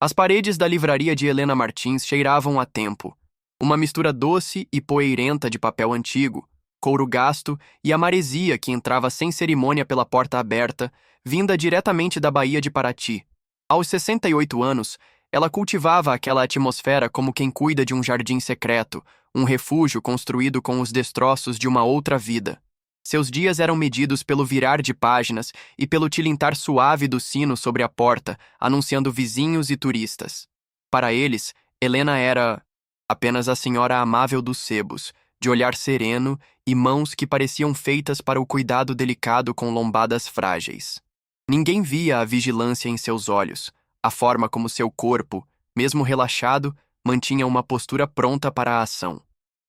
As paredes da livraria de Helena Martins cheiravam a tempo. Uma mistura doce e poeirenta de papel antigo, couro gasto e a maresia que entrava sem cerimônia pela porta aberta, vinda diretamente da Baía de Paraty. Aos 68 anos, ela cultivava aquela atmosfera como quem cuida de um jardim secreto, um refúgio construído com os destroços de uma outra vida. Seus dias eram medidos pelo virar de páginas e pelo tilintar suave do sino sobre a porta, anunciando vizinhos e turistas. Para eles, Helena era apenas a senhora amável dos sebos, de olhar sereno e mãos que pareciam feitas para o cuidado delicado com lombadas frágeis. Ninguém via a vigilância em seus olhos, a forma como seu corpo, mesmo relaxado, mantinha uma postura pronta para a ação.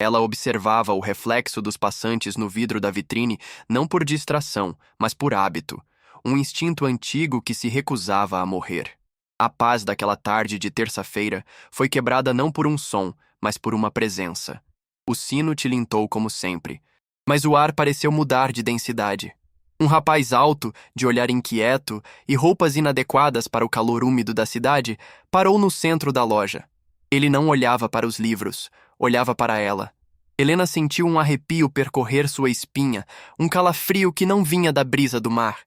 Ela observava o reflexo dos passantes no vidro da vitrine não por distração, mas por hábito, um instinto antigo que se recusava a morrer. A paz daquela tarde de terça-feira foi quebrada não por um som, mas por uma presença. O sino tilintou como sempre, mas o ar pareceu mudar de densidade. Um rapaz alto, de olhar inquieto e roupas inadequadas para o calor úmido da cidade, parou no centro da loja. Ele não olhava para os livros, olhava para ela. Helena sentiu um arrepio percorrer sua espinha, um calafrio que não vinha da brisa do mar.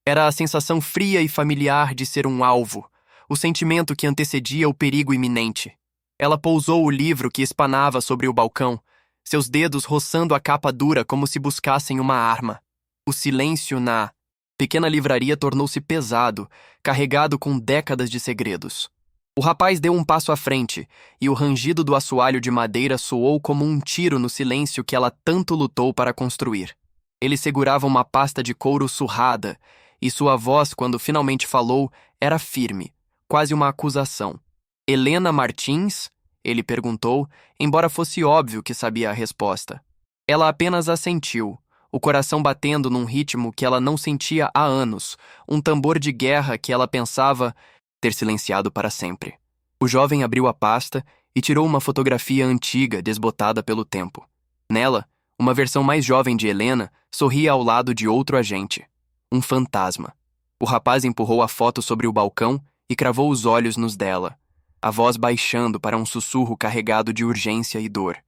Era a sensação fria e familiar de ser um alvo, o sentimento que antecedia o perigo iminente. Ela pousou o livro que espanava sobre o balcão, seus dedos roçando a capa dura como se buscassem uma arma. O silêncio na pequena livraria tornou-se pesado, carregado com décadas de segredos. O rapaz deu um passo à frente, e o rangido do assoalho de madeira soou como um tiro no silêncio que ela tanto lutou para construir. Ele segurava uma pasta de couro surrada, e sua voz, quando finalmente falou, era firme, quase uma acusação. Helena Martins? Ele perguntou, embora fosse óbvio que sabia a resposta. Ela apenas assentiu, o coração batendo num ritmo que ela não sentia há anos, um tambor de guerra que ela pensava ter silenciado para sempre. O jovem abriu a pasta e tirou uma fotografia antiga desbotada pelo tempo. Nela, uma versão mais jovem de Helena sorria ao lado de outro agente. Um fantasma. O rapaz empurrou a foto sobre o balcão e cravou os olhos nos dela, a voz baixando para um sussurro carregado de urgência e dor.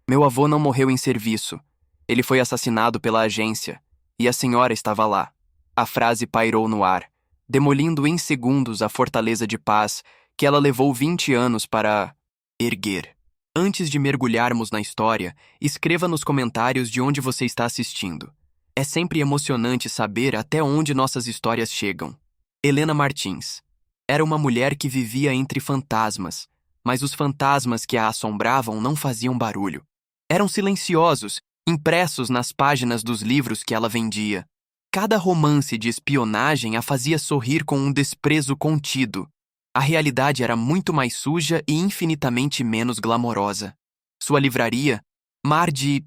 Meu avô não morreu em serviço. Ele foi assassinado pela agência, e a senhora estava lá. A frase pairou no ar, demolindo em segundos a fortaleza de paz que ela levou 20 anos para erguer. Antes de mergulharmos na história, escreva nos comentários de onde você está assistindo. É sempre emocionante saber até onde nossas histórias chegam. Helena Martins era uma mulher que vivia entre fantasmas, mas os fantasmas que a assombravam não faziam barulho. Eram silenciosos, impressos nas páginas dos livros que ela vendia. Cada romance de espionagem a fazia sorrir com um desprezo contido. A realidade era muito mais suja e infinitamente menos glamourosa. Sua livraria, mar de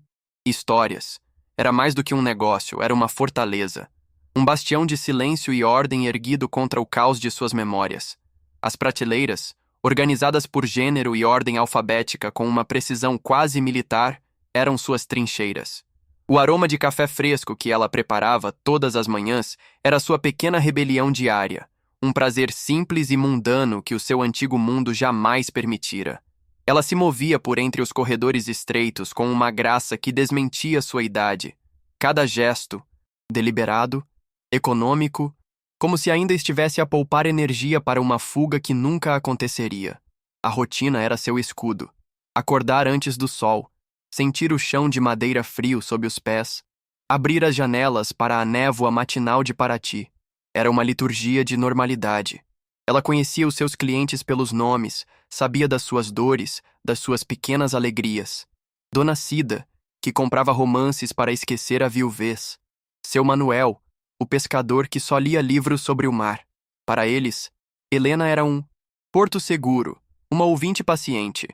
histórias, era mais do que um negócio, era uma fortaleza. Um bastião de silêncio e ordem erguido contra o caos de suas memórias. As prateleiras, organizadas por gênero e ordem alfabética com uma precisão quase militar, eram suas trincheiras. O aroma de café fresco que ela preparava todas as manhãs era sua pequena rebelião diária, um prazer simples e mundano que o seu antigo mundo jamais permitira. Ela se movia por entre os corredores estreitos com uma graça que desmentia sua idade. Cada gesto, deliberado, econômico, como se ainda estivesse a poupar energia para uma fuga que nunca aconteceria. A rotina era seu escudo. Acordar antes do sol, sentir o chão de madeira frio sob os pés, abrir as janelas para a névoa matinal de Paraty. Era uma liturgia de normalidade. Ela conhecia os seus clientes pelos nomes, sabia das suas dores, das suas pequenas alegrias. Dona Cida, que comprava romances para esquecer a viuvez. Seu Manuel, o pescador que só lia livros sobre o mar. Para eles, Helena era um porto seguro, uma ouvinte paciente.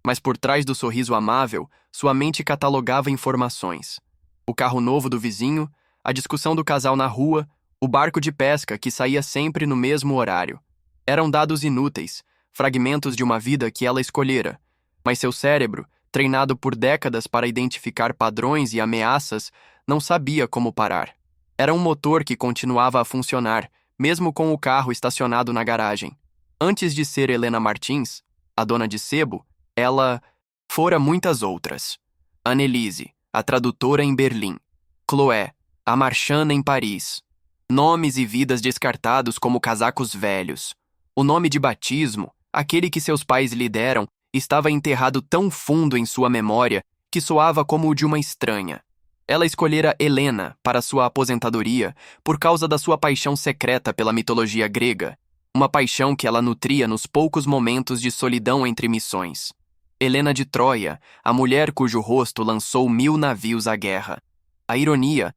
Mas por trás do sorriso amável, sua mente catalogava informações. O carro novo do vizinho, a discussão do casal na rua, o barco de pesca que saía sempre no mesmo horário. Eram dados inúteis, fragmentos de uma vida que ela escolhera, mas seu cérebro, treinado por décadas para identificar padrões e ameaças, não sabia como parar. Era um motor que continuava a funcionar, mesmo com o carro estacionado na garagem. Antes de ser Helena Martins, a dona de sebo, ela fora muitas outras. Annelise, a tradutora em Berlim. Chloé, a marchana em Paris. Nomes e vidas descartados como casacos velhos. O nome de batismo, aquele que seus pais lhe deram, estava enterrado tão fundo em sua memória que soava como o de uma estranha. Ela escolhera Helena para sua aposentadoria por causa da sua paixão secreta pela mitologia grega, uma paixão que ela nutria nos poucos momentos de solidão entre missões. Helena de Troia, a mulher cujo rosto lançou 1000 navios à guerra. A ironia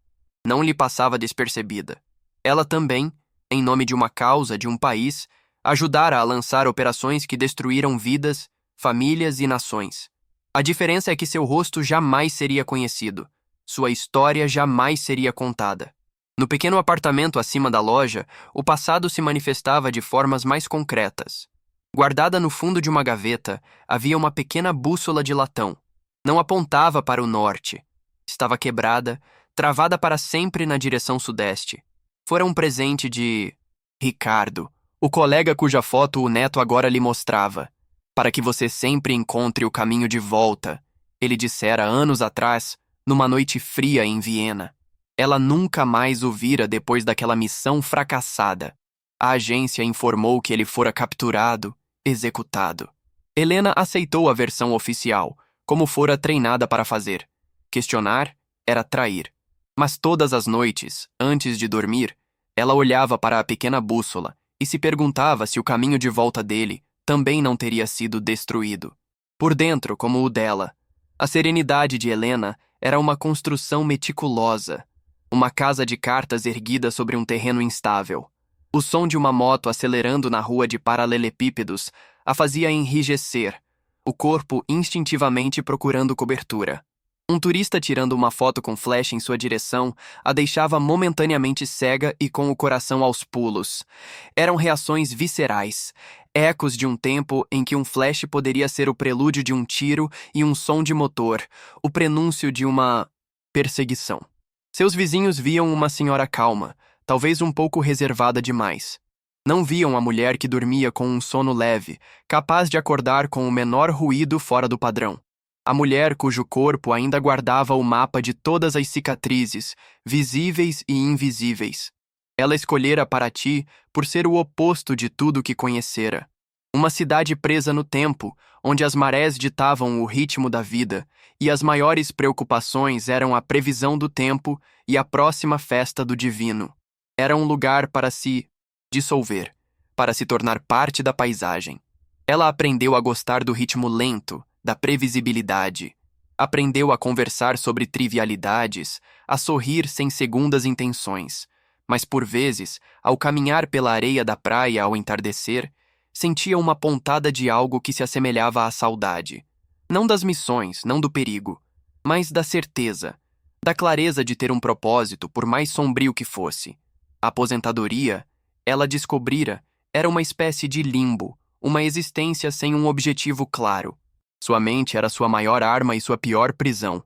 não lhe passava despercebida. Ela também, em nome de uma causa, de um país, ajudara a lançar operações que destruíram vidas, famílias e nações. A diferença é que seu rosto jamais seria conhecido. Sua história jamais seria contada. No pequeno apartamento acima da loja, o passado se manifestava de formas mais concretas. Guardada no fundo de uma gaveta, havia uma pequena bússola de latão. Não apontava para o norte. Estava quebrada, travada para sempre na direção sudeste. Fora um presente de Ricardo, o colega cuja foto o neto agora lhe mostrava. Para que você sempre encontre o caminho de volta, ele dissera anos atrás, numa noite fria em Viena. Ela nunca mais o vira depois daquela missão fracassada. A agência informou que ele fora capturado, executado. Helena aceitou a versão oficial, como fora treinada para fazer. Questionar era trair. Mas todas as noites, antes de dormir, ela olhava para a pequena bússola e se perguntava se o caminho de volta dele também não teria sido destruído. Por dentro, como o dela, a serenidade de Helena era uma construção meticulosa, uma casa de cartas erguida sobre um terreno instável. O som de uma moto acelerando na rua de paralelepípedos a fazia enrijecer, o corpo instintivamente procurando cobertura. Um turista tirando uma foto com flash em sua direção a deixava momentaneamente cega e com o coração aos pulos. Eram reações viscerais, ecos de um tempo em que um flash poderia ser o prelúdio de um tiro e um som de motor, o prenúncio de uma perseguição. Seus vizinhos viam uma senhora calma, talvez um pouco reservada demais. Não viam a mulher que dormia com um sono leve, capaz de acordar com o menor ruído fora do padrão. A mulher cujo corpo ainda guardava o mapa de todas as cicatrizes, visíveis e invisíveis. Ela escolhera Paraty por ser o oposto de tudo que conhecera. Uma cidade presa no tempo, onde as marés ditavam o ritmo da vida, e as maiores preocupações eram a previsão do tempo e a próxima festa do divino. Era um lugar para se dissolver, para se tornar parte da paisagem. Ela aprendeu a gostar do ritmo lento, da previsibilidade. Aprendeu a conversar sobre trivialidades, a sorrir sem segundas intenções. Mas por vezes, ao caminhar pela areia da praia ao entardecer, sentia uma pontada de algo que se assemelhava à saudade. Não das missões, não do perigo, mas da certeza, da clareza de ter um propósito, por mais sombrio que fosse. A aposentadoria, ela descobrira, era uma espécie de limbo, uma existência sem um objetivo claro. Sua mente era sua maior arma e sua pior prisão.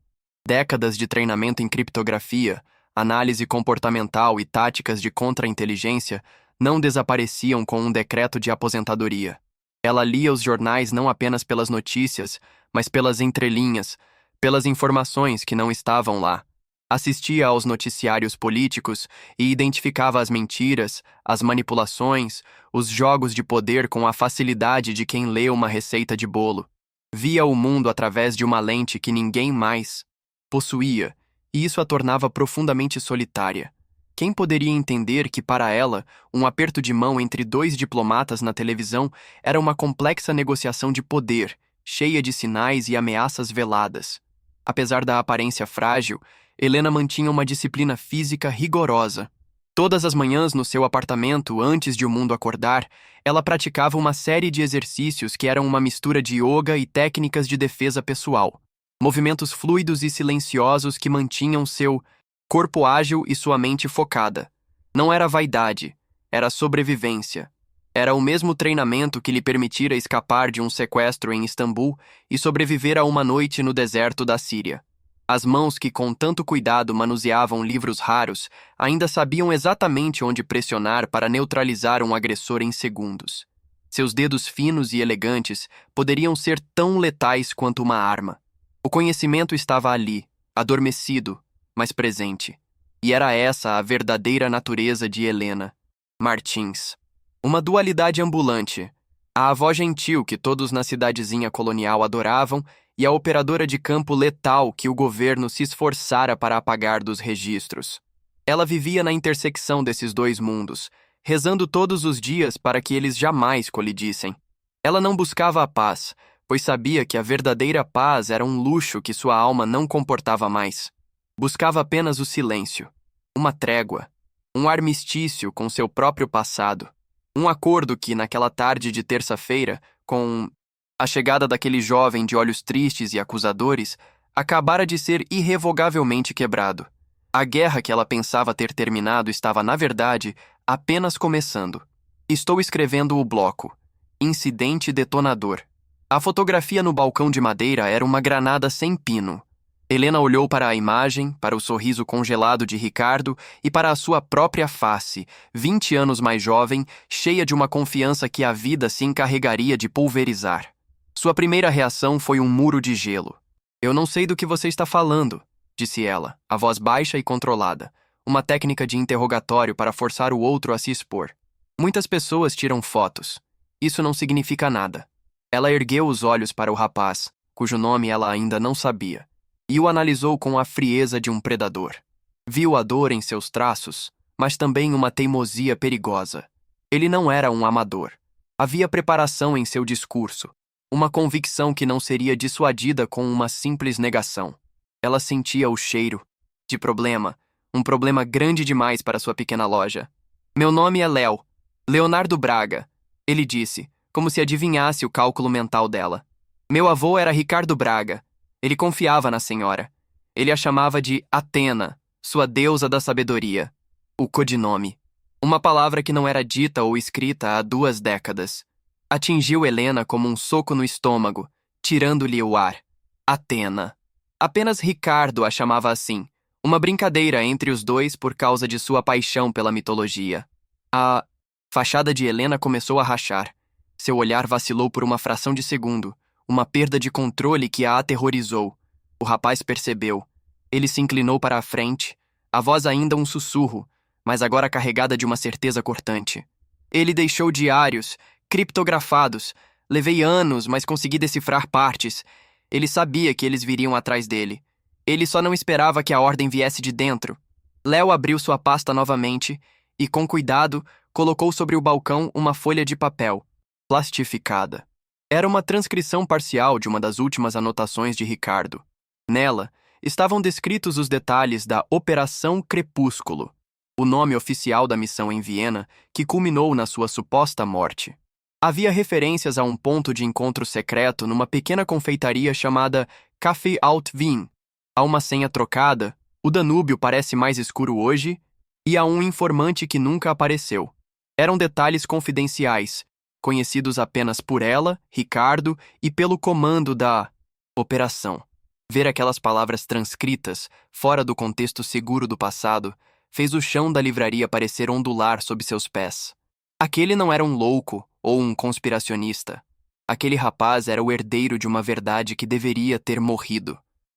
Décadas de treinamento em criptografia, análise comportamental e táticas de contra-inteligência não desapareciam com um decreto de aposentadoria. Ela lia os jornais não apenas pelas notícias, mas pelas entrelinhas, pelas informações que não estavam lá. Assistia aos noticiários políticos e identificava as mentiras, as manipulações, os jogos de poder com a facilidade de quem lê uma receita de bolo. Via o mundo através de uma lente que ninguém mais possuía, e isso a tornava profundamente solitária. Quem poderia entender que, para ela, um aperto de mão entre dois diplomatas na televisão era uma complexa negociação de poder, cheia de sinais e ameaças veladas? Apesar da aparência frágil, Helena mantinha uma disciplina física rigorosa. Todas as manhãs no seu apartamento, antes de o mundo acordar, ela praticava uma série de exercícios que eram uma mistura de yoga e técnicas de defesa pessoal. Movimentos fluidos e silenciosos que mantinham seu corpo ágil e sua mente focada. Não era vaidade, era sobrevivência. Era o mesmo treinamento que lhe permitira escapar de um sequestro em Istambul e sobreviver a uma noite no deserto da Síria. As mãos que com tanto cuidado manuseavam livros raros ainda sabiam exatamente onde pressionar para neutralizar um agressor em segundos. Seus dedos finos e elegantes poderiam ser tão letais quanto uma arma. O conhecimento estava ali, adormecido, mas presente. E era essa a verdadeira natureza de Helena Martins. Uma dualidade ambulante. A avó gentil que todos na cidadezinha colonial adoravam e a operadora de campo letal que o governo se esforçara para apagar dos registros. Ela vivia na intersecção desses dois mundos, rezando todos os dias para que eles jamais colidissem. Ela não buscava a paz, pois sabia que a verdadeira paz era um luxo que sua alma não comportava mais. Buscava apenas o silêncio, uma trégua, um armistício com seu próprio passado. Um acordo que, naquela tarde de terça-feira, com a chegada daquele jovem de olhos tristes e acusadores, acabara de ser irrevogavelmente quebrado. A guerra que ela pensava ter terminado estava, na verdade, apenas começando. Estou escrevendo o bloco. Incidente detonador. A fotografia no balcão de madeira era uma granada sem pino. Helena olhou para a imagem, para o sorriso congelado de Ricardo e para a sua própria face, 20 anos mais jovem, cheia de uma confiança que a vida se encarregaria de pulverizar. Sua primeira reação foi um muro de gelo. Eu não sei do que você está falando, disse ela, a voz baixa e controlada, uma técnica de interrogatório para forçar o outro a se expor. Muitas pessoas tiram fotos. Isso não significa nada. Ela ergueu os olhos para o rapaz, cujo nome ela ainda não sabia, e o analisou com a frieza de um predador. Viu a dor em seus traços, mas também uma teimosia perigosa. Ele não era um amador. Havia preparação em seu discurso, uma convicção que não seria dissuadida com uma simples negação. Ela sentia o cheiro de problema, um problema grande demais para sua pequena loja. Meu nome é Léo, Leonardo Braga, ele disse, como se adivinhasse o cálculo mental dela. Meu avô era Ricardo Braga. Ele confiava na senhora. Ele a chamava de Atena, sua deusa da sabedoria. O codinome. Uma palavra que não era dita ou escrita há 2 décadas. Atingiu Helena como um soco no estômago, tirando-lhe o ar. Atena. Apenas Ricardo a chamava assim, uma brincadeira entre os dois por causa de sua paixão pela mitologia. A fachada de Helena começou a rachar. Seu olhar vacilou por uma fração de segundo, uma perda de controle que a aterrorizou. O rapaz percebeu. Ele se inclinou para a frente, a voz ainda um sussurro, mas agora carregada de uma certeza cortante. Ele deixou diários, criptografados. Levei anos, mas consegui decifrar partes. Ele sabia que eles viriam atrás dele. Ele só não esperava que a ordem viesse de dentro. Léo abriu sua pasta novamente e, com cuidado, colocou sobre o balcão uma folha de papel, plastificada. Era uma transcrição parcial de uma das últimas anotações de Ricardo. Nela, estavam descritos os detalhes da Operação Crepúsculo, o nome oficial da missão em Viena, que culminou na sua suposta morte. Havia referências a um ponto de encontro secreto numa pequena confeitaria chamada Café Alt Wien, a uma senha trocada, o Danúbio parece mais escuro hoje, e a um informante que nunca apareceu. Eram detalhes confidenciais, conhecidos apenas por ela, Ricardo, e pelo comando da operação. Ver aquelas palavras transcritas, fora do contexto seguro do passado, fez o chão da livraria parecer ondular sob seus pés. Aquele não era um louco ou um conspiracionista. Aquele rapaz era o herdeiro de uma verdade que deveria ter morrido.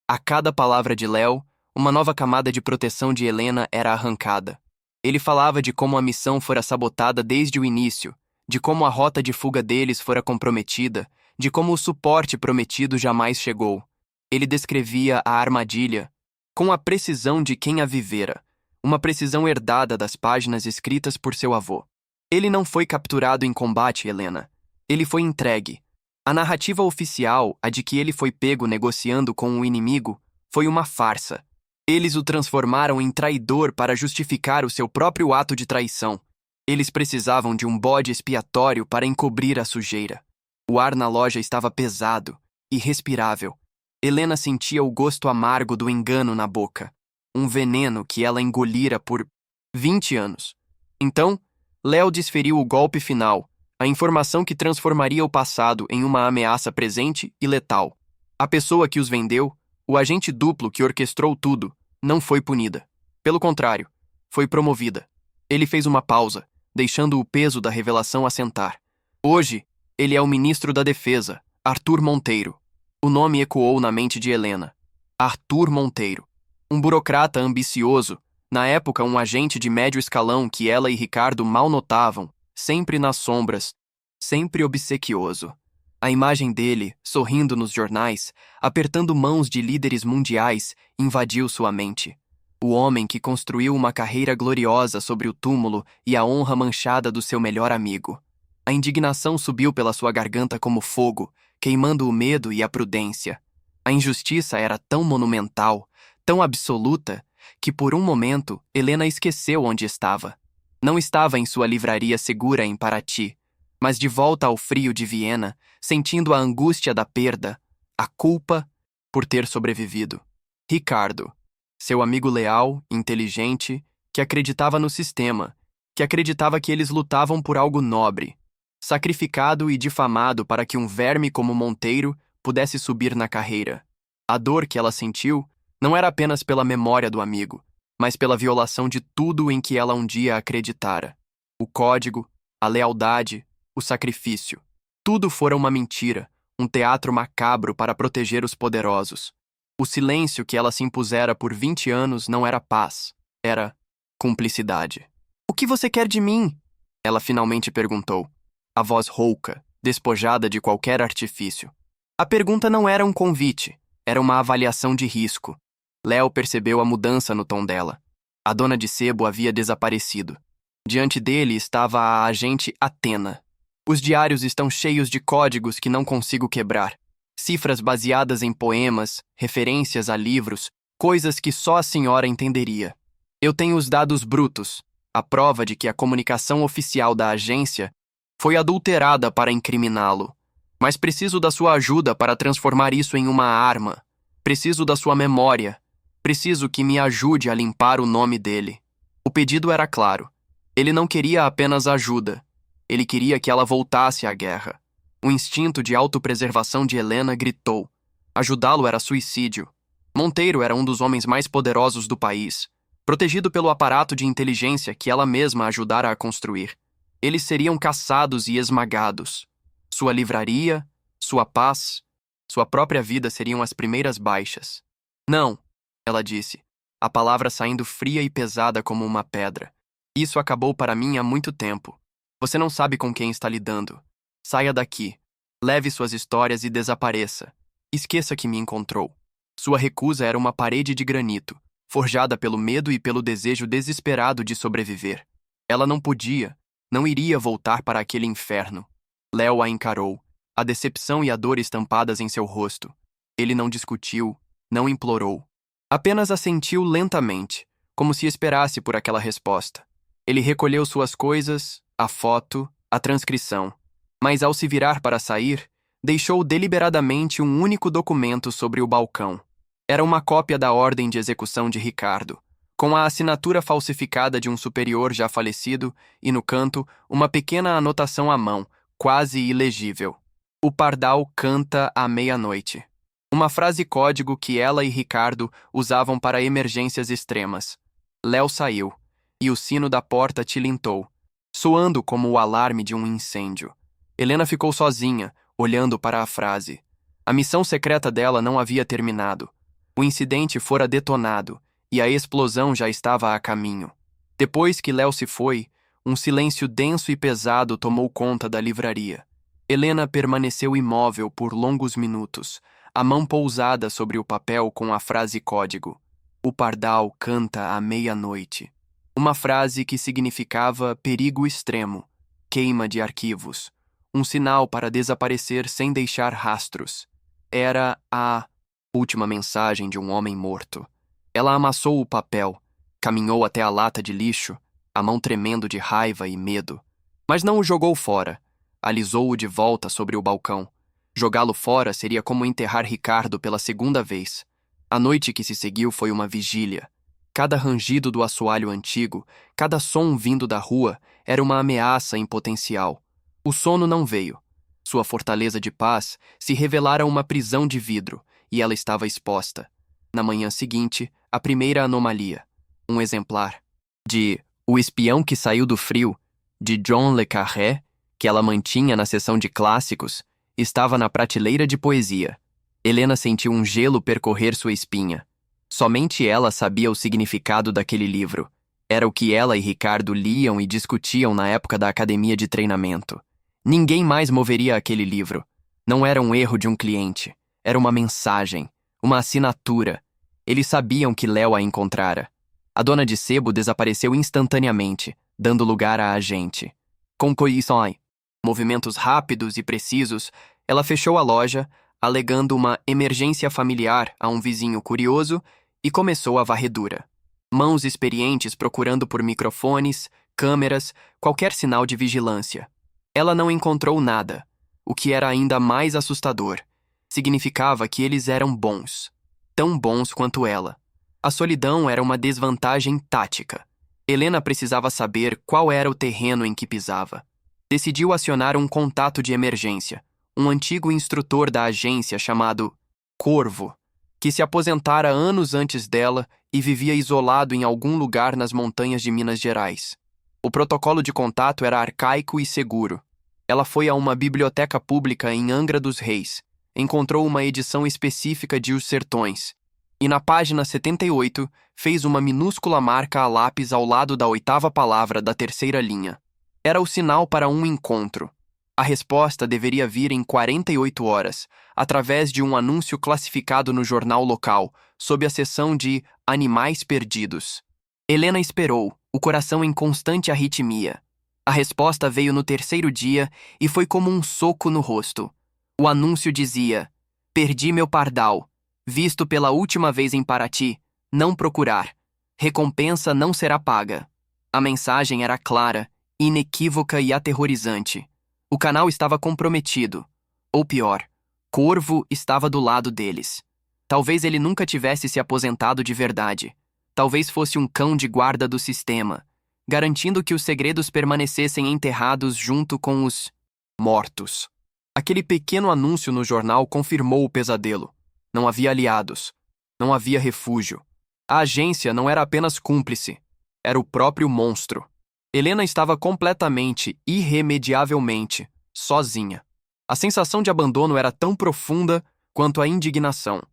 A cada palavra de Léo, uma nova camada de proteção de Helena era arrancada. Ele falava de como a missão fora sabotada desde o início, de como a rota de fuga deles fora comprometida, de como o suporte prometido jamais chegou. Ele descrevia a armadilha com a precisão de quem a vivera, uma precisão herdada das páginas escritas por seu avô. Ele não foi capturado em combate, Helena. Ele foi entregue. A narrativa oficial, a de que ele foi pego negociando com o inimigo, foi uma farsa. Eles o transformaram em traidor para justificar o seu próprio ato de traição. Eles precisavam de um bode expiatório para encobrir a sujeira. O ar na loja estava pesado, irrespirável. Helena sentia o gosto amargo do engano na boca, um veneno que ela engolira por 20 anos. Então, Léo desferiu o golpe final, a informação que transformaria o passado em uma ameaça presente e letal. A pessoa que os vendeu, o agente duplo que orquestrou tudo, não foi punida. Pelo contrário, foi promovida. Ele fez uma pausa, deixando o peso da revelação assentar. Hoje, ele é o ministro da Defesa, Arthur Monteiro. O nome ecoou na mente de Helena. Arthur Monteiro. Um burocrata ambicioso, na época um agente de médio escalão que ela e Ricardo mal notavam, sempre nas sombras, sempre obsequioso. A imagem dele, sorrindo nos jornais, apertando mãos de líderes mundiais, invadiu sua mente. O homem que construiu uma carreira gloriosa sobre o túmulo e a honra manchada do seu melhor amigo. A indignação subiu pela sua garganta como fogo, queimando o medo e a prudência. A injustiça era tão monumental, tão absoluta, que por um momento Helena esqueceu onde estava. Não estava em sua livraria segura em Paraty, mas de volta ao frio de Viena, sentindo a angústia da perda, a culpa por ter sobrevivido. Ricardo, seu amigo leal, inteligente, que acreditava no sistema, que acreditava que eles lutavam por algo nobre, sacrificado e difamado para que um verme como Monteiro pudesse subir na carreira. A dor que ela sentiu não era apenas pela memória do amigo, mas pela violação de tudo em que ela um dia acreditara. O código, a lealdade, o sacrifício. Tudo fora uma mentira, um teatro macabro para proteger os poderosos. O silêncio que ela se impusera por 20 anos não era paz, era cumplicidade. "O que você quer de mim?" Ela finalmente perguntou, a voz rouca, despojada de qualquer artifício. A pergunta não era um convite, era uma avaliação de risco. Léo percebeu a mudança no tom dela. A dona de sebo havia desaparecido. Diante dele estava a agente Atena. Os diários estão cheios de códigos que não consigo quebrar. Cifras baseadas em poemas, referências a livros, coisas que só a senhora entenderia. Eu tenho os dados brutos, a prova de que a comunicação oficial da agência foi adulterada para incriminá-lo. Mas preciso da sua ajuda para transformar isso em uma arma. Preciso da sua memória. Preciso que me ajude a limpar o nome dele. O pedido era claro. Ele não queria apenas ajuda. Ele queria que ela voltasse à guerra. O instinto de autopreservação de Helena gritou. Ajudá-lo era suicídio. Monteiro era um dos homens mais poderosos do país, protegido pelo aparato de inteligência que ela mesma ajudara a construir. Eles seriam caçados e esmagados. Sua livraria, sua paz, sua própria vida seriam as primeiras baixas. Não, ela disse, a palavra saindo fria e pesada como uma pedra. Isso acabou para mim há muito tempo. Você não sabe com quem está lidando. Saia daqui. Leve suas histórias e desapareça. Esqueça que me encontrou. Sua recusa era uma parede de granito, forjada pelo medo e pelo desejo desesperado de sobreviver. Ela não podia, não iria voltar para aquele inferno. Léo a encarou, a decepção e a dor estampadas em seu rosto. Ele não discutiu, não implorou. Apenas assentiu lentamente, como se esperasse por aquela resposta. Ele recolheu suas coisas, a foto, a transcrição. Mas ao se virar para sair, deixou deliberadamente um único documento sobre o balcão. Era uma cópia da ordem de execução de Ricardo, com a assinatura falsificada de um superior já falecido e, no canto, uma pequena anotação à mão, quase ilegível. O pardal canta à meia-noite. Uma frase código que ela e Ricardo usavam para emergências extremas. Léo saiu, e o sino da porta tilintou, soando como o alarme de um incêndio. Helena ficou sozinha, olhando para a frase. A missão secreta dela não havia terminado. O incidente fora detonado, e a explosão já estava a caminho. Depois que Léo se foi, um silêncio denso e pesado tomou conta da livraria. Helena permaneceu imóvel por longos minutos, a mão pousada sobre o papel com a frase código. O pardal canta à meia-noite. Uma frase que significava perigo extremo, queima de arquivos, um sinal para desaparecer sem deixar rastros. Era a última mensagem de um homem morto. Ela amassou o papel, caminhou até a lata de lixo, a mão tremendo de raiva e medo. Mas não o jogou fora. Alisou-o de volta sobre o balcão. Jogá-lo fora seria como enterrar Ricardo pela segunda vez. A noite que se seguiu foi uma vigília. Cada rangido do assoalho antigo, cada som vindo da rua, era uma ameaça em potencial. O sono não veio. Sua fortaleza de paz se revelara uma prisão de vidro, e ela estava exposta. Na manhã seguinte, a primeira anomalia. Um exemplar de O Espião que Saiu do Frio, de John le Carré, que ela mantinha na seção de clássicos, estava na prateleira de poesia. Helena sentiu um gelo percorrer sua espinha. Somente ela sabia o significado daquele livro. Era o que ela e Ricardo liam e discutiam na época da academia de treinamento. Ninguém mais moveria aquele livro. Não era um erro de um cliente. Era uma mensagem, uma assinatura. Eles sabiam que Léo a encontrara. A dona de sebo desapareceu instantaneamente, dando lugar à agente. Com movimentos rápidos e precisos, ela fechou a loja, alegando uma emergência familiar a um vizinho curioso, e começou a varredura. Mãos experientes procurando por microfones, câmeras, qualquer sinal de vigilância. Ela não encontrou nada, o que era ainda mais assustador. Significava que eles eram bons. Tão bons quanto ela. A solidão era uma desvantagem tática. Helena precisava saber qual era o terreno em que pisava. Decidiu acionar um contato de emergência, um antigo instrutor da agência chamado Corvo, que se aposentara anos antes dela e vivia isolado em algum lugar nas montanhas de Minas Gerais. O protocolo de contato era arcaico e seguro. Ela foi a uma biblioteca pública em Angra dos Reis, encontrou uma edição específica de Os Sertões, e na página 78 fez uma minúscula marca a lápis ao lado da 8ª palavra da 3ª linha. Era o sinal para um encontro. A resposta deveria vir em 48 horas, através de um anúncio classificado no jornal local, sob a seção de Animais Perdidos. Helena esperou, o coração em constante arritmia. A resposta veio no 3º dia e foi como um soco no rosto. O anúncio dizia: "Perdi meu pardal. Visto pela última vez em Paraty, não procurar. Recompensa não será paga." A mensagem era clara, inequívoca e aterrorizante. O canal estava comprometido. Ou pior, Corvo estava do lado deles. Talvez ele nunca tivesse se aposentado de verdade. Talvez fosse um cão de guarda do sistema, garantindo que os segredos permanecessem enterrados junto com os mortos. Aquele pequeno anúncio no jornal confirmou o pesadelo. Não havia aliados. Não havia refúgio. A agência não era apenas cúmplice. Era o próprio monstro. Helena estava completamente, irremediavelmente, sozinha. A sensação de abandono era tão profunda quanto a indignação.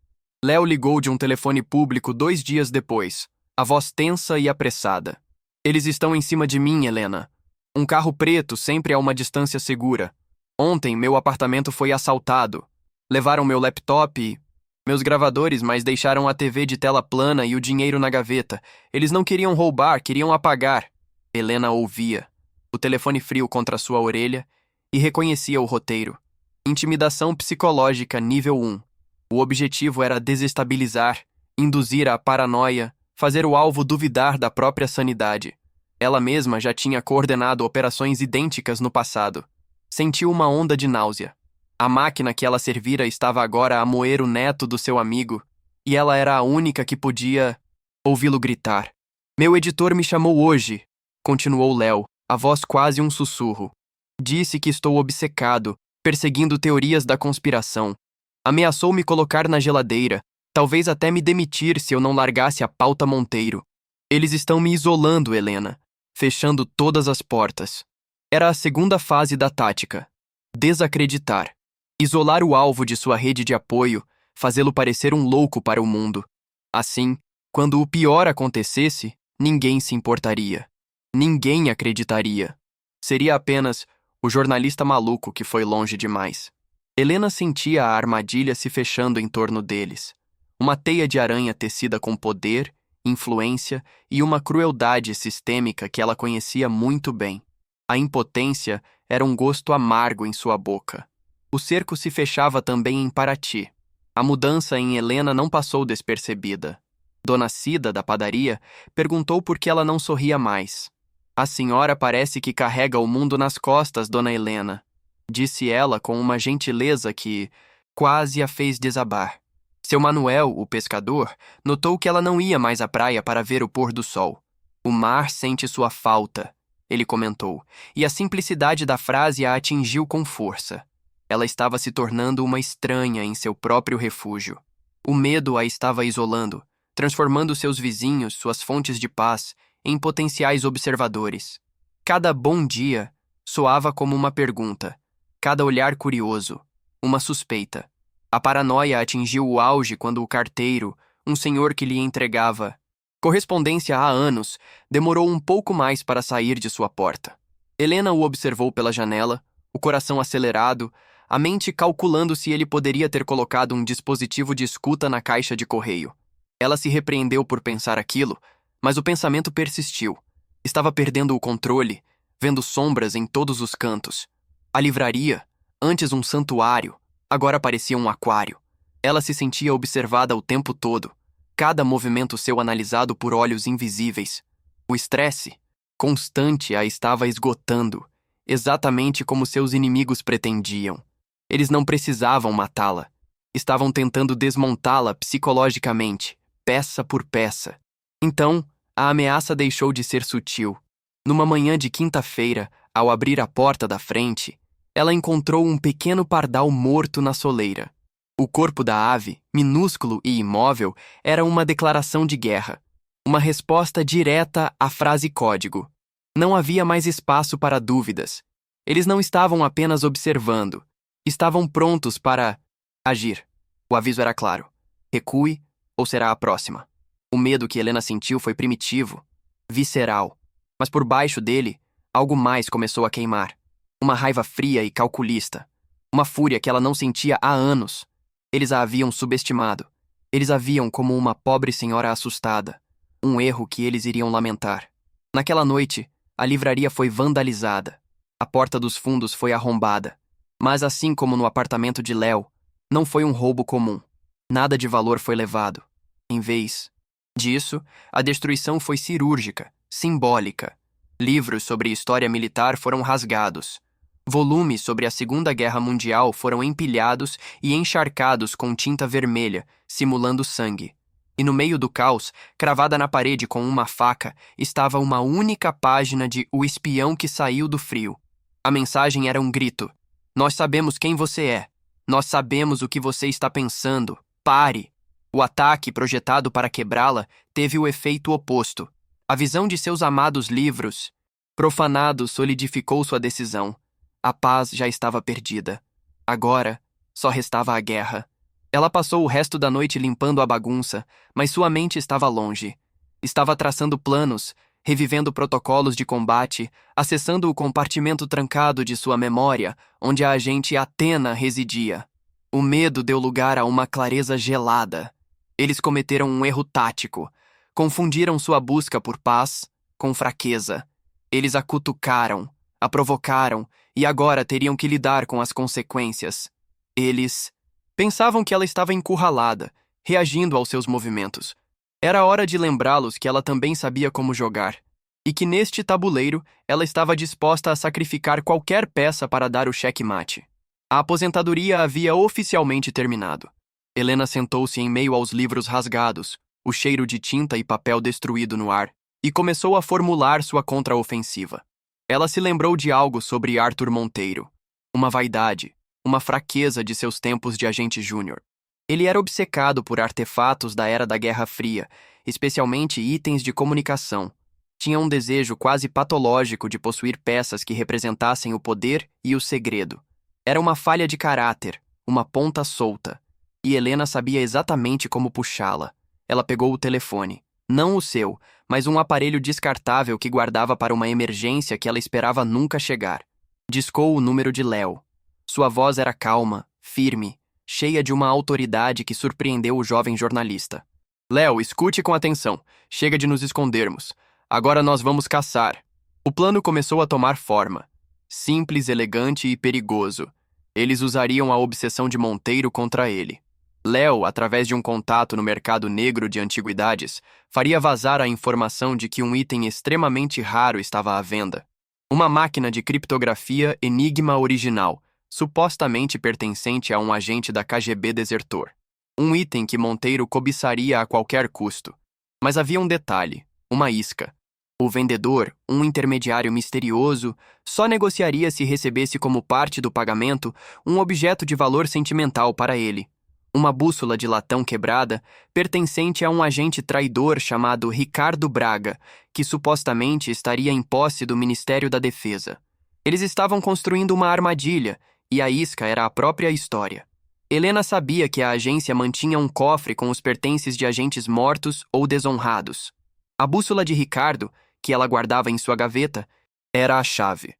Léo ligou de um telefone público 2 dias depois, a voz tensa e apressada. "Eles estão em cima de mim, Helena. Um carro preto sempre a uma distância segura. Ontem, meu apartamento foi assaltado. Levaram meu laptop e meus gravadores, mas deixaram a TV de tela plana e o dinheiro na gaveta. Eles não queriam roubar, queriam apagar." Helena ouvia, o telefone frio contra sua orelha, e reconhecia o roteiro. Intimidação psicológica nível 1. O objetivo era desestabilizar, induzir a paranoia, fazer o alvo duvidar da própria sanidade. Ela mesma já tinha coordenado operações idênticas no passado. Sentiu uma onda de náusea. A máquina que ela servira estava agora a moer o neto do seu amigo, e ela era a única que podia ouvi-lo gritar. "Meu editor me chamou hoje", continuou Léo, a voz quase um sussurro. "Disse que estou obcecado, perseguindo teorias da conspiração. Ameaçou me colocar na geladeira, talvez até me demitir se eu não largasse a pauta Monteiro. Eles estão me isolando, Helena, fechando todas as portas." Era a segunda fase da tática. Desacreditar. Isolar o alvo de sua rede de apoio, fazê-lo parecer um louco para o mundo. Assim, quando o pior acontecesse, ninguém se importaria. Ninguém acreditaria. Seria apenas o jornalista maluco que foi longe demais. Helena sentia a armadilha se fechando em torno deles. Uma teia de aranha tecida com poder, influência e uma crueldade sistêmica que ela conhecia muito bem. A impotência era um gosto amargo em sua boca. O cerco se fechava também em Paraty. A mudança em Helena não passou despercebida. Dona Cida, da padaria, perguntou por que ela não sorria mais. "A senhora parece que carrega o mundo nas costas, dona Helena", disse ela com uma gentileza que quase a fez desabar. Seu Manuel, o pescador, notou que ela não ia mais à praia para ver o pôr do sol. "O mar sente sua falta", ele comentou, e a simplicidade da frase a atingiu com força. Ela estava se tornando uma estranha em seu próprio refúgio. O medo a estava isolando, transformando seus vizinhos, suas fontes de paz, em potenciais observadores. Cada bom dia, Soava como uma pergunta, cada olhar curioso, uma suspeita. A paranoia atingiu o auge quando o carteiro, um senhor que lhe entregava correspondência há anos, demorou um pouco mais para sair de sua porta. Helena o observou pela janela, o coração acelerado, a mente calculando se ele poderia ter colocado um dispositivo de escuta na caixa de correio. Ela se repreendeu por pensar aquilo, mas o pensamento persistiu. Estava perdendo o controle, vendo sombras em todos os cantos. A livraria, antes um santuário, agora parecia um aquário. Ela se sentia observada o tempo todo, cada movimento seu analisado por olhos invisíveis. O estresse constante a estava esgotando, exatamente como seus inimigos pretendiam. Eles não precisavam matá-la. Estavam tentando desmontá-la psicologicamente, peça por peça. Então, a ameaça deixou de ser sutil. Numa manhã de quinta-feira, ao abrir a porta da frente, ela encontrou um pequeno pardal morto na soleira. O corpo da ave, minúsculo e imóvel, era uma declaração de guerra. Uma resposta direta à frase código. Não havia mais espaço para dúvidas. Eles não estavam apenas observando. Estavam prontos para agir. O aviso era claro. Recue ou será a próxima. O medo que Helena sentiu foi primitivo, visceral. Mas por baixo dele, algo mais começou a queimar. Uma raiva fria e calculista. Uma fúria que ela não sentia há anos. Eles a haviam subestimado. Eles a viam como uma pobre senhora assustada. Um erro que eles iriam lamentar. Naquela noite, a livraria foi vandalizada. A porta dos fundos foi arrombada. Mas assim como no apartamento de Léo, não foi um roubo comum. Nada de valor foi levado. Em vez disso, a destruição foi cirúrgica, simbólica. Livros sobre história militar foram rasgados. Volumes sobre a Segunda Guerra Mundial foram empilhados e encharcados com tinta vermelha, simulando sangue. E no meio do caos, cravada na parede com uma faca, estava uma única página de O Espião que Saiu do Frio. A mensagem era um grito. Nós sabemos quem você é. Nós sabemos o que você está pensando. Pare! O ataque projetado para quebrá-la teve o efeito oposto. A visão de seus amados livros profanados solidificou sua decisão. A paz já estava perdida. Agora, só restava a guerra. Ela passou o resto da noite limpando a bagunça, mas sua mente estava longe. Estava traçando planos, revivendo protocolos de combate, acessando o compartimento trancado de sua memória, onde a agente Athena residia. O medo deu lugar a uma clareza gelada. Eles cometeram um erro tático. Confundiram sua busca por paz com fraqueza. Eles a cutucaram, a provocaram, e agora teriam que lidar com as consequências. Eles pensavam que ela estava encurralada, reagindo aos seus movimentos. Era hora de lembrá-los que ela também sabia como jogar, e que neste tabuleiro ela estava disposta a sacrificar qualquer peça para dar o checkmate. A aposentadoria havia oficialmente terminado. Helena sentou-se em meio aos livros rasgados, o cheiro de tinta e papel destruído no ar, e começou a formular sua contraofensiva. Ela se lembrou de algo sobre Arthur Monteiro. Uma vaidade, uma fraqueza de seus tempos de agente júnior. Ele era obcecado por artefatos da era da Guerra Fria, especialmente itens de comunicação. Tinha um desejo quase patológico de possuir peças que representassem o poder e o segredo. Era uma falha de caráter, uma ponta solta. E Helena sabia exatamente como puxá-la. Ela pegou o telefone. Não o seu, mas um aparelho descartável que guardava para uma emergência que ela esperava nunca chegar. Discou o número de Léo. Sua voz era calma, firme, cheia de uma autoridade que surpreendeu o jovem jornalista. Léo, escute com atenção. Chega de nos escondermos. Agora nós vamos caçar. O plano começou a tomar forma. Simples, elegante e perigoso. Eles usariam a obsessão de Monteiro contra ele. Léo, através de um contato no mercado negro de antiguidades, faria vazar a informação de que um item extremamente raro estava à venda. Uma máquina de criptografia Enigma original, supostamente pertencente a um agente da KGB desertor. Um item que Monteiro cobiçaria a qualquer custo. Mas havia um detalhe, uma isca. O vendedor, um intermediário misterioso, só negociaria se recebesse como parte do pagamento um objeto de valor sentimental para ele. Uma bússola de latão quebrada, pertencente a um agente traidor chamado Ricardo Braga, que supostamente estaria em posse do Ministério da Defesa. Eles estavam construindo uma armadilha, e a isca era a própria história. Helena sabia que a agência mantinha um cofre com os pertences de agentes mortos ou desonrados. A bússola de Ricardo, que ela guardava em sua gaveta, era a chave.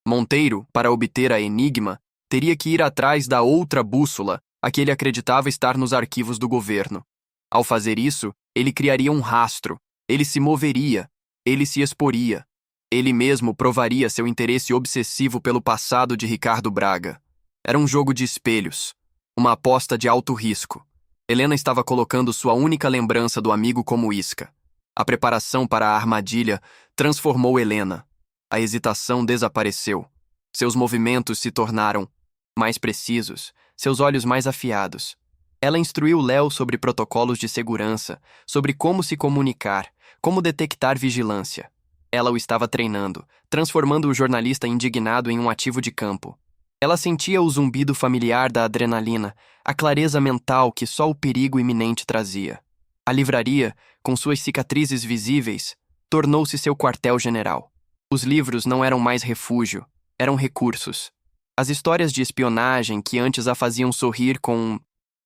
Monteiro, para obter a enigma, teria que ir atrás da outra bússola, a que ele acreditava estar nos arquivos do governo. Ao fazer isso, ele criaria um rastro, ele se moveria, ele se exporia. Ele mesmo provaria seu interesse obsessivo pelo passado de Ricardo Braga. Era um jogo de espelhos, uma aposta de alto risco. Helena estava colocando sua única lembrança do amigo como isca. A preparação para a armadilha transformou Helena. A hesitação desapareceu. Seus movimentos se tornaram mais precisos, seus olhos mais afiados. Ela instruiu Léo sobre protocolos de segurança, sobre como se comunicar, como detectar vigilância. Ela o estava treinando, transformando o jornalista indignado em um ativo de campo. Ela sentia o zumbido familiar da adrenalina, a clareza mental que só o perigo iminente trazia. A livraria, com suas cicatrizes visíveis, tornou-se seu quartel-general. Os livros não eram mais refúgio, eram recursos. As histórias de espionagem que antes a faziam sorrir com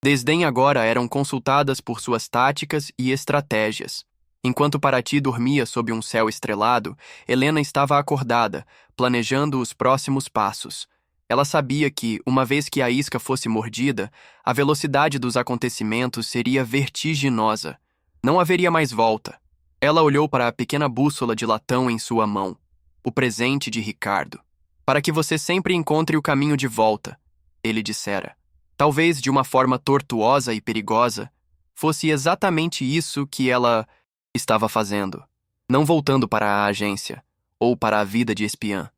desdém agora eram consultadas por suas táticas e estratégias. Enquanto Paraty dormia sob um céu estrelado, Helena estava acordada, planejando os próximos passos. Ela sabia que, uma vez que a isca fosse mordida, a velocidade dos acontecimentos seria vertiginosa. Não haveria mais volta. Ela olhou para a pequena bússola de latão em sua mão. O presente de Ricardo. Para que você sempre encontre o caminho de volta, ele dissera. Talvez de uma forma tortuosa e perigosa, fosse exatamente isso que ela estava fazendo. Não voltando para a agência, ou para a vida de espiã,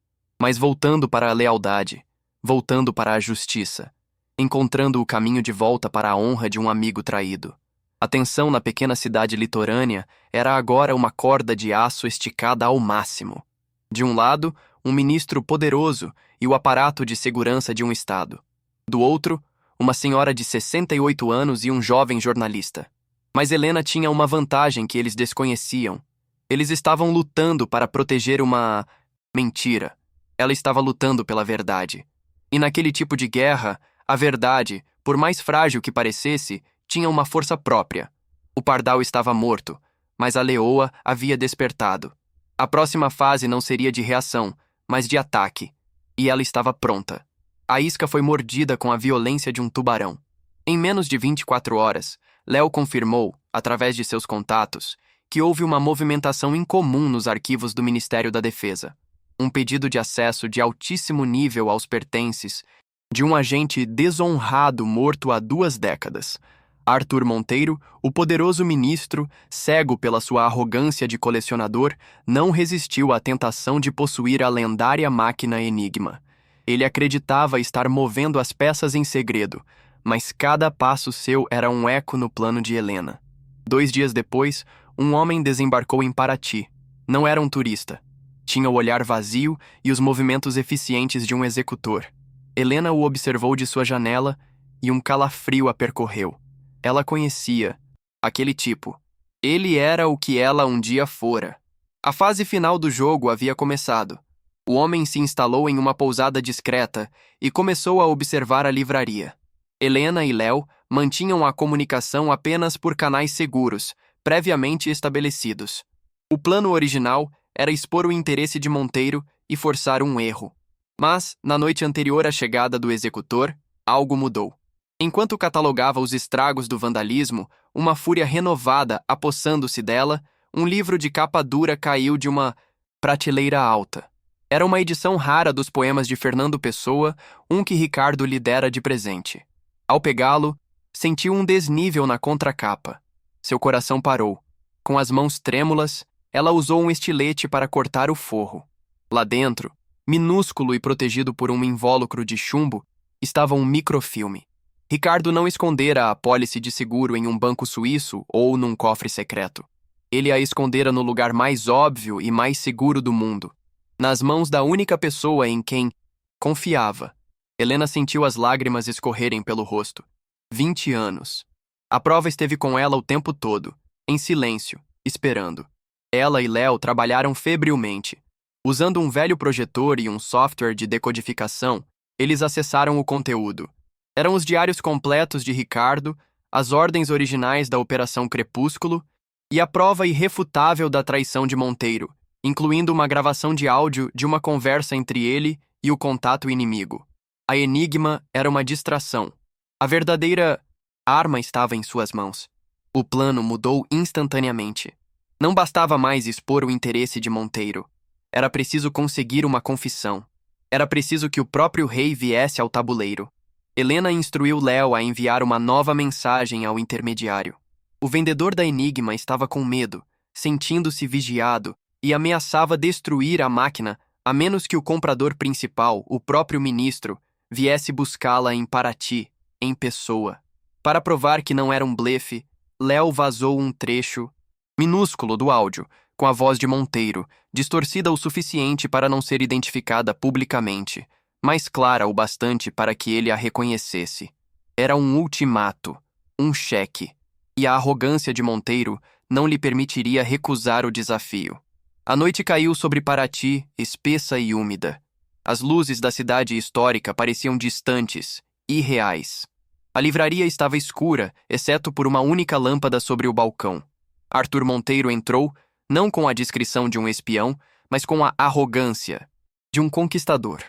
mas voltando para a lealdade, voltando para a justiça, encontrando o caminho de volta para a honra de um amigo traído. A tensão na pequena cidade litorânea era agora uma corda de aço esticada ao máximo. De um lado, um ministro poderoso e o aparato de segurança de um estado. Do outro, uma senhora de 68 anos e um jovem jornalista. Mas Helena tinha uma vantagem que eles desconheciam. Eles estavam lutando para proteger uma mentira. Ela estava lutando pela verdade. E naquele tipo de guerra, a verdade, por mais frágil que parecesse, tinha uma força própria. O pardal estava morto, mas a leoa havia despertado. A próxima fase não seria de reação, mas de ataque. E ela estava pronta. A isca foi mordida com a violência de um tubarão. Em menos de 24 horas, Léo confirmou, através de seus contatos, que houve uma movimentação incomum nos arquivos do Ministério da Defesa. Um pedido de acesso de altíssimo nível aos pertences de um agente desonrado morto há 2 décadas. Arthur Monteiro, o poderoso ministro, cego pela sua arrogância de colecionador, não resistiu à tentação de possuir a lendária máquina Enigma. Ele acreditava estar movendo as peças em segredo, mas cada passo seu era um eco no plano de Helena. 2 dias depois, um homem desembarcou em Paraty. Não era um turista. Tinha o olhar vazio e os movimentos eficientes de um executor. Helena o observou de sua janela e um calafrio a percorreu. Ela conhecia aquele tipo. Ele era o que ela um dia fora. A fase final do jogo havia começado. O homem se instalou em uma pousada discreta e começou a observar a livraria. Helena e Léo mantinham a comunicação apenas por canais seguros, previamente estabelecidos. O plano original era expor o interesse de Monteiro e forçar um erro. Mas, na noite anterior à chegada do executor, algo mudou. Enquanto catalogava os estragos do vandalismo, uma fúria renovada apossando-se dela, um livro de capa dura caiu de uma prateleira alta. Era uma edição rara dos poemas de Fernando Pessoa, um que Ricardo lhe dera de presente. Ao pegá-lo, sentiu um desnível na contracapa. Seu coração parou. Com as mãos trêmulas, ela usou um estilete para cortar o forro. Lá dentro, minúsculo e protegido por um invólucro de chumbo, estava um microfilme. Ricardo não escondera a apólice de seguro em um banco suíço ou num cofre secreto. Ele a escondera no lugar mais óbvio e mais seguro do mundo, nas mãos da única pessoa em quem confiava. Helena sentiu as lágrimas escorrerem pelo rosto. 20 anos. A prova esteve com ela o tempo todo, em silêncio, esperando. Ela e Léo trabalharam febrilmente. Usando um velho projetor e um software de decodificação, eles acessaram o conteúdo. Eram os diários completos de Ricardo, as ordens originais da Operação Crepúsculo e a prova irrefutável da traição de Monteiro, incluindo uma gravação de áudio de uma conversa entre ele e o contato inimigo. A Enigma era uma distração. A verdadeira arma estava em suas mãos. O plano mudou instantaneamente. Não bastava mais expor o interesse de Monteiro. Era preciso conseguir uma confissão. Era preciso que o próprio rei viesse ao tabuleiro. Helena instruiu Léo a enviar uma nova mensagem ao intermediário. O vendedor da Enigma estava com medo, sentindo-se vigiado, e ameaçava destruir a máquina a menos que o comprador principal, o próprio ministro, viesse buscá-la em Paraty, em pessoa. Para provar que não era um blefe, Léo vazou um trecho minúsculo do áudio, com a voz de Monteiro, distorcida o suficiente para não ser identificada publicamente, mas clara o bastante para que ele a reconhecesse. Era um ultimato, um cheque, e a arrogância de Monteiro não lhe permitiria recusar o desafio. A noite caiu sobre Paraty, espessa e úmida. As luzes da cidade histórica pareciam distantes, irreais. A livraria estava escura, exceto por uma única lâmpada sobre o balcão. Arthur Monteiro entrou, não com a discrição de um espião, mas com a arrogância de um conquistador.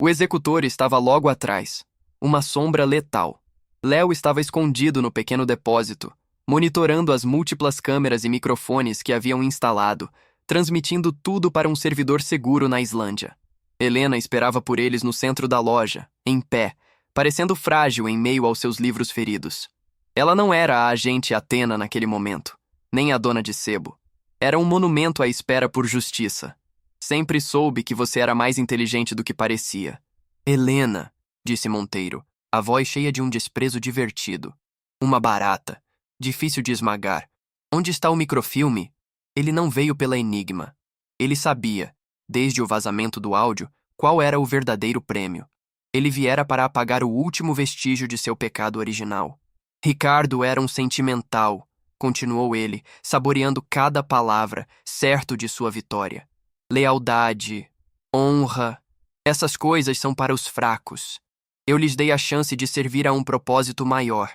O executor estava logo atrás, uma sombra letal. Léo estava escondido no pequeno depósito, monitorando as múltiplas câmeras e microfones que haviam instalado, transmitindo tudo para um servidor seguro na Islândia. Helena esperava por eles no centro da loja, em pé, parecendo frágil em meio aos seus livros feridos. Ela não era a agente Athena naquele momento, nem a dona de sebo. Era um monumento à espera por justiça. Sempre soube que você era mais inteligente do que parecia. Helena, disse Monteiro, a voz cheia de um desprezo divertido. Uma barata, difícil de esmagar. Onde está o microfilme? Ele não veio pela Enigma. Ele sabia, desde o vazamento do áudio, qual era o verdadeiro prêmio. Ele viera para apagar o último vestígio de seu pecado original. Ricardo era um sentimental, continuou ele, saboreando cada palavra, certo de sua vitória. Lealdade, honra, essas coisas são para os fracos. Eu lhes dei a chance de servir a um propósito maior,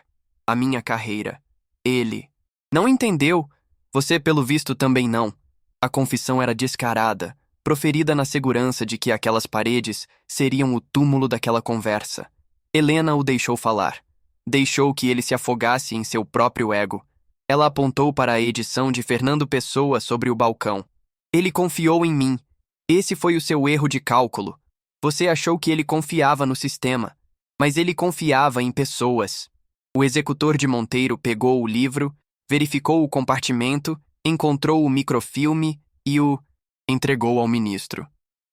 a minha carreira. Ele não entendeu. Você, pelo visto, também não. A confissão era descarada, proferida na segurança de que aquelas paredes seriam o túmulo daquela conversa. Helena o deixou falar. Deixou que ele se afogasse em seu próprio ego. Ela apontou para a edição de Fernando Pessoa sobre o balcão. Ele confiou em mim. Esse foi o seu erro de cálculo. Você achou que ele confiava no sistema, mas ele confiava em pessoas. O executor de Monteiro pegou o livro, verificou o compartimento, encontrou o microfilme e o entregou ao ministro.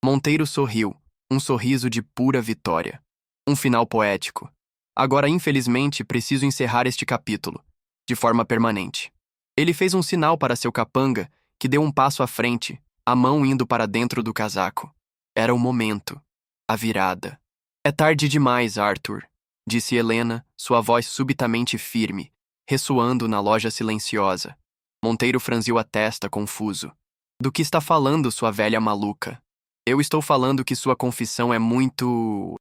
Monteiro sorriu, um sorriso de pura vitória. Um final poético. Agora, infelizmente, preciso encerrar este capítulo, de forma permanente. Ele fez um sinal para seu capanga, que deu um passo à frente, a mão indo para dentro do casaco. Era o momento. A virada. É tarde demais, Arthur, disse Helena, sua voz subitamente firme, ressoando na loja silenciosa. Monteiro franziu a testa, confuso. Do que está falando, sua velha maluca? Eu estou falando que sua confissão é muito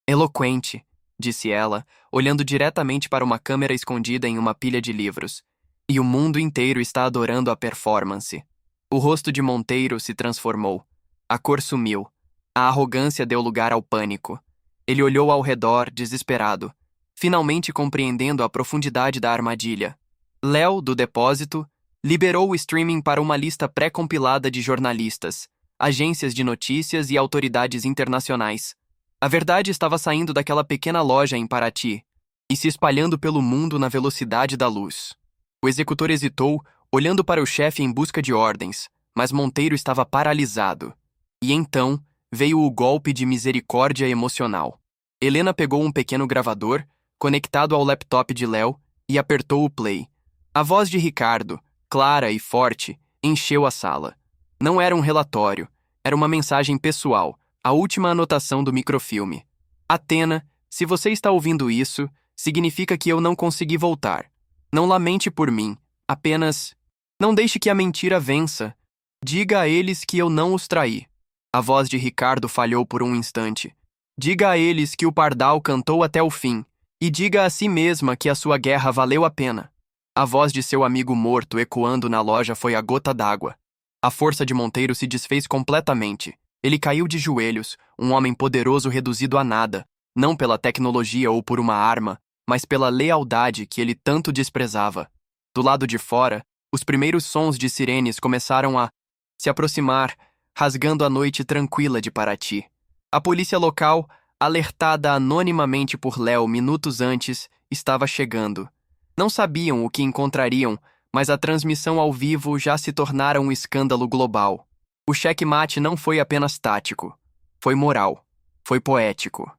eloquente, disse ela, olhando diretamente para uma câmera escondida em uma pilha de livros. E o mundo inteiro está adorando a performance. O rosto de Monteiro se transformou. A cor sumiu. A arrogância deu lugar ao pânico. Ele olhou ao redor, desesperado, finalmente compreendendo a profundidade da armadilha. Léo, do depósito, liberou o streaming para uma lista pré-compilada de jornalistas, agências de notícias e autoridades internacionais. A verdade estava saindo daquela pequena loja em Paraty e se espalhando pelo mundo na velocidade da luz. O executor hesitou, olhando para o chefe em busca de ordens, mas Monteiro estava paralisado. E então veio o golpe de misericórdia emocional. Helena pegou um pequeno gravador, conectado ao laptop de Léo, e apertou o play. A voz de Ricardo, clara e forte, encheu a sala. Não era um relatório, era uma mensagem pessoal, a última anotação do microfilme. Athena, se você está ouvindo isso, significa que eu não consegui voltar. Não lamente por mim, apenas não deixe que a mentira vença. Diga a eles que eu não os traí. A voz de Ricardo falhou por um instante. Diga a eles que o pardal cantou até o fim, e diga a si mesma que a sua guerra valeu a pena. A voz de seu amigo morto ecoando na loja foi a gota d'água. A força de Monteiro se desfez completamente. Ele caiu de joelhos, um homem poderoso reduzido a nada, não pela tecnologia ou por uma arma, mas pela lealdade que ele tanto desprezava. Do lado de fora, os primeiros sons de sirenes começaram a se aproximar, rasgando a noite tranquila de Paraty. A polícia local, alertada anonimamente por Léo minutos antes, estava chegando. Não sabiam o que encontrariam, mas a transmissão ao vivo já se tornara um escândalo global. O checkmate não foi apenas tático. Foi moral. Foi poético.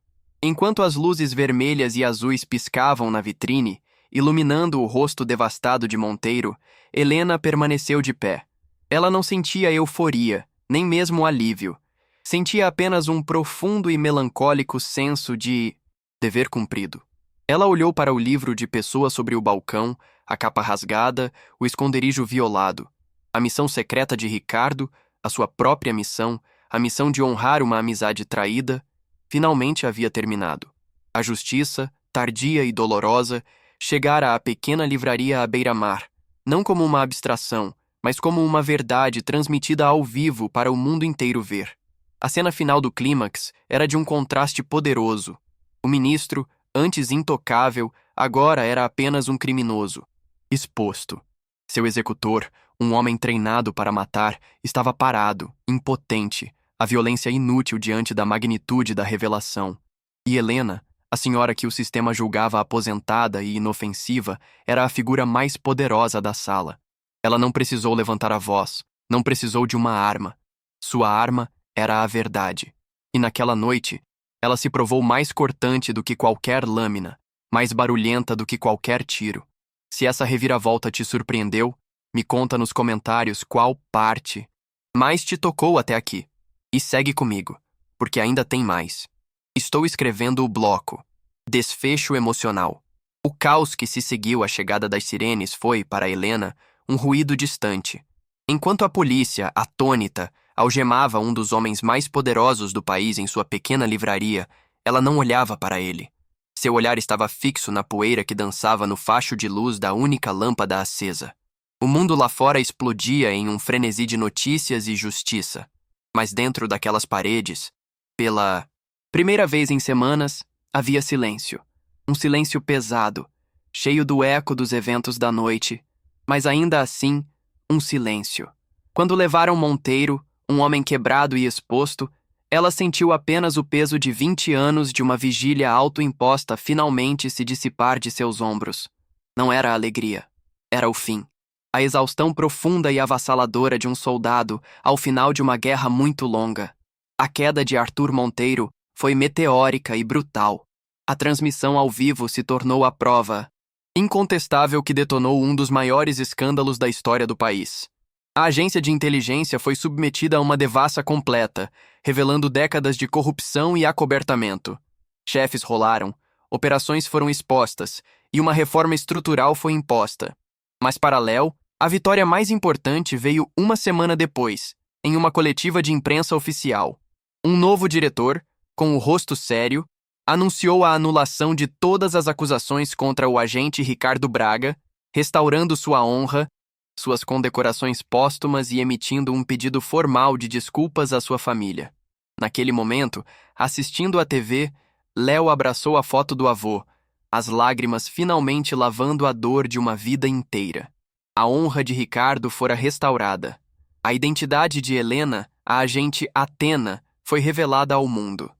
Enquanto as luzes vermelhas e azuis piscavam na vitrine, iluminando o rosto devastado de Monteiro, Helena permaneceu de pé. Ela não sentia euforia, nem mesmo alívio. Sentia apenas um profundo e melancólico senso de dever cumprido. Ela olhou para o livro de pessoas sobre o balcão, a capa rasgada, o esconderijo violado. A missão secreta de Ricardo, a sua própria missão, a missão de honrar uma amizade traída, finalmente havia terminado. A justiça, tardia e dolorosa, chegara à pequena livraria à beira-mar, não como uma abstração, mas como uma verdade transmitida ao vivo para o mundo inteiro ver. A cena final do clímax era de um contraste poderoso. O ministro, antes intocável, agora era apenas um criminoso. Exposto. Seu executor, um homem treinado para matar, estava parado, impotente, a violência inútil diante da magnitude da revelação. E Helena, a senhora que o sistema julgava aposentada e inofensiva, era a figura mais poderosa da sala. Ela não precisou levantar a voz, não precisou de uma arma. Sua arma era a verdade. E naquela noite, ela se provou mais cortante do que qualquer lâmina, mais barulhenta do que qualquer tiro. Se essa reviravolta te surpreendeu, me conta nos comentários qual parte mais te tocou até aqui. E segue comigo, porque ainda tem mais. Estou escrevendo o bloco. Desfecho emocional. O caos que se seguiu à chegada das sirenes foi, para Helena, um ruído distante. Enquanto a polícia, atônita, algemava um dos homens mais poderosos do país em sua pequena livraria, ela não olhava para ele. Seu olhar estava fixo na poeira que dançava no facho de luz da única lâmpada acesa. O mundo lá fora explodia em um frenesi de notícias e justiça. Mas dentro daquelas paredes, pela primeira vez em semanas, havia silêncio. Um silêncio pesado, cheio do eco dos eventos da noite, mas ainda assim, um silêncio. Quando levaram Monteiro, um homem quebrado e exposto, ela sentiu apenas o peso de 20 anos de uma vigília autoimposta finalmente se dissipar de seus ombros. Não era a alegria, era o fim. A exaustão profunda e avassaladora de um soldado ao final de uma guerra muito longa. A queda de Arthur Monteiro foi meteórica e brutal. A transmissão ao vivo se tornou a prova incontestável que detonou um dos maiores escândalos da história do país. A agência de inteligência foi submetida a uma devassa completa, revelando décadas de corrupção e acobertamento. Chefes rolaram, operações foram expostas e uma reforma estrutural foi imposta. Mas para Léo, a vitória mais importante veio uma semana depois, em uma coletiva de imprensa oficial. Um novo diretor, com o rosto sério, anunciou a anulação de todas as acusações contra o agente Ricardo Braga, restaurando sua honra, suas condecorações póstumas e emitindo um pedido formal de desculpas à sua família. Naquele momento, assistindo à TV, Léo abraçou a foto do avô, as lágrimas finalmente lavando a dor de uma vida inteira. A honra de Ricardo fora restaurada. A identidade de Helena, a agente Atena, foi revelada ao mundo.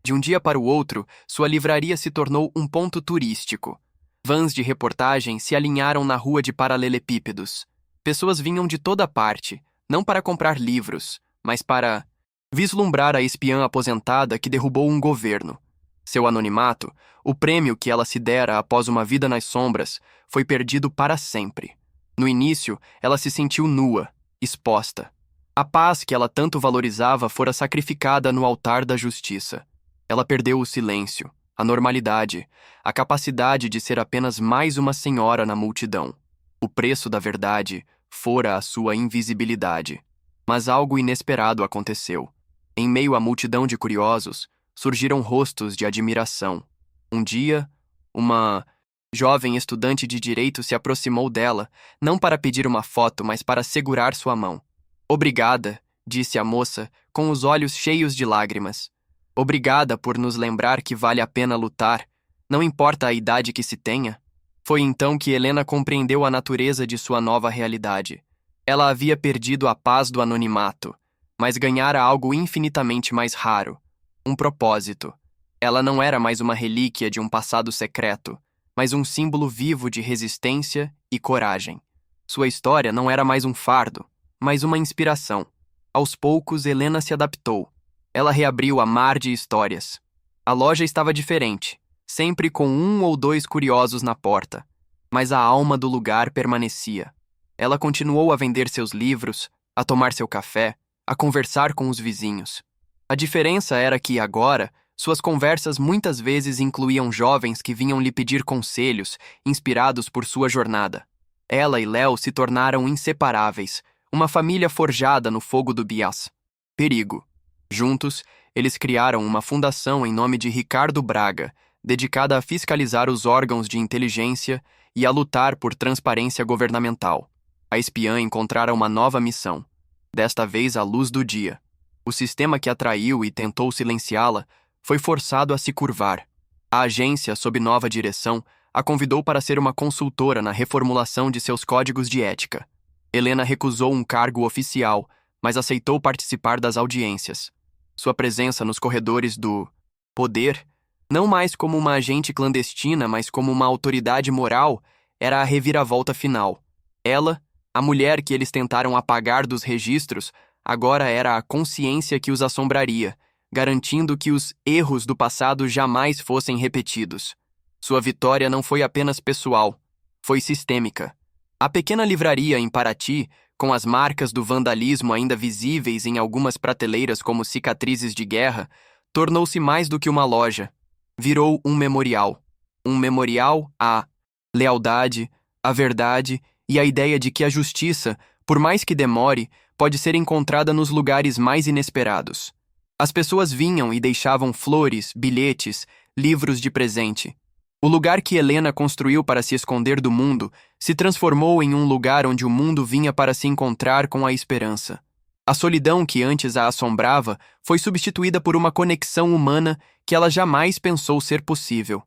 De um dia para o outro, sua livraria se tornou um ponto turístico. Vans de reportagem se alinharam na rua de paralelepípedos. Pessoas vinham de toda parte, não para comprar livros, mas para vislumbrar a espiã aposentada que derrubou um governo. Seu anonimato, o prêmio que ela se dera após uma vida nas sombras, foi perdido para sempre. No início, ela se sentiu nua, exposta. A paz que ela tanto valorizava fora sacrificada no altar da justiça. Ela perdeu o silêncio, a normalidade, a capacidade de ser apenas mais uma senhora na multidão. O preço da verdade fora a sua invisibilidade. Mas algo inesperado aconteceu. Em meio à multidão de curiosos, surgiram rostos de admiração. Um dia, uma jovem estudante de direito se aproximou dela, não para pedir uma foto, mas para segurar sua mão. Obrigada, disse a moça, com os olhos cheios de lágrimas. Obrigada por nos lembrar que vale a pena lutar, não importa a idade que se tenha. Foi então que Helena compreendeu a natureza de sua nova realidade. Ela havia perdido a paz do anonimato, mas ganhara algo infinitamente mais raro: um propósito. Ela não era mais uma relíquia de um passado secreto, mas um símbolo vivo de resistência e coragem. Sua história não era mais um fardo, mas uma inspiração. Aos poucos, Helena se adaptou. Ela reabriu a mar de histórias. A loja estava diferente, sempre com 1 ou 2 curiosos na porta, mas a alma do lugar permanecia. Ela continuou a vender seus livros, a tomar seu café, a conversar com os vizinhos. A diferença era que, agora, suas conversas muitas vezes incluíam jovens que vinham lhe pedir conselhos, inspirados por sua jornada. Ela e Léo se tornaram inseparáveis, uma família forjada no fogo do Bias. Perigo. Juntos, eles criaram uma fundação em nome de Ricardo Braga, dedicada a fiscalizar os órgãos de inteligência e a lutar por transparência governamental. A espiã encontrara uma nova missão, desta vez à luz do dia. O sistema que atraiu e tentou silenciá-la foi forçado a se curvar. A agência, sob nova direção, a convidou para ser uma consultora na reformulação de seus códigos de ética. Helena recusou um cargo oficial, mas aceitou participar das audiências. Sua presença nos corredores do poder, não mais como uma agente clandestina, mas como uma autoridade moral, era a reviravolta final. Ela, a mulher que eles tentaram apagar dos registros, agora era a consciência que os assombraria, garantindo que os erros do passado jamais fossem repetidos. Sua vitória não foi apenas pessoal, foi sistêmica. A pequena livraria em Paraty, com as marcas do vandalismo ainda visíveis em algumas prateleiras como cicatrizes de guerra, tornou-se mais do que uma loja. Virou um memorial. Um memorial à lealdade, à verdade e à ideia de que a justiça, por mais que demore, pode ser encontrada nos lugares mais inesperados. As pessoas vinham e deixavam flores, bilhetes, livros de presente. O lugar que Helena construiu para se esconder do mundo se transformou em um lugar onde o mundo vinha para se encontrar com a esperança. A solidão que antes a assombrava foi substituída por uma conexão humana que ela jamais pensou ser possível.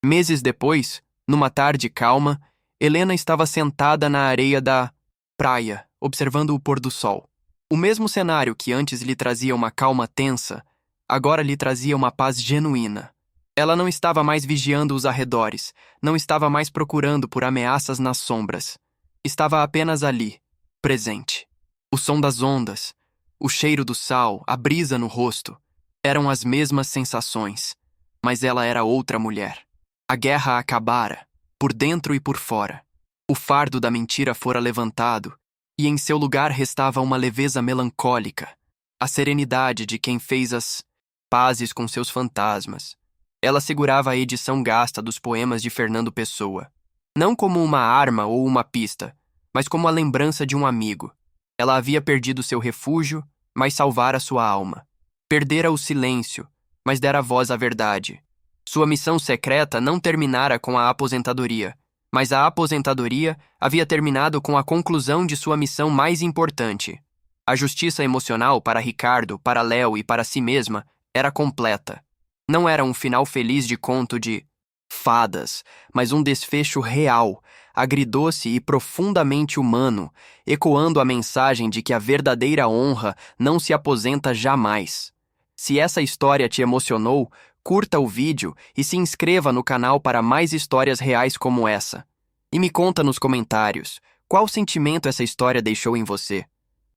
Meses depois, numa tarde calma, Helena estava sentada na areia da praia, observando o pôr do sol. O mesmo cenário que antes lhe trazia uma calma tensa, agora lhe trazia uma paz genuína. Ela não estava mais vigiando os arredores, não estava mais procurando por ameaças nas sombras. Estava apenas ali, presente. O som das ondas, o cheiro do sal, a brisa no rosto, eram as mesmas sensações, mas ela era outra mulher. A guerra acabara, por dentro e por fora. O fardo da mentira fora levantado, e em seu lugar restava uma leveza melancólica, a serenidade de quem fez as pazes com seus fantasmas. Ela segurava a edição gasta dos poemas de Fernando Pessoa, não como uma arma ou uma pista, mas como a lembrança de um amigo. Ela havia perdido seu refúgio, mas salvara sua alma. Perdera o silêncio, mas dera voz à verdade. Sua missão secreta não terminara com a aposentadoria, mas a aposentadoria havia terminado com a conclusão de sua missão mais importante. A justiça emocional para Ricardo, para Léo e para si mesma era completa. Não era um final feliz de conto de fadas, mas um desfecho real, agridoce e profundamente humano, ecoando a mensagem de que a verdadeira honra não se aposenta jamais. Se essa história te emocionou, curta o vídeo e se inscreva no canal para mais histórias reais como essa. E me conta nos comentários, qual sentimento essa história deixou em você?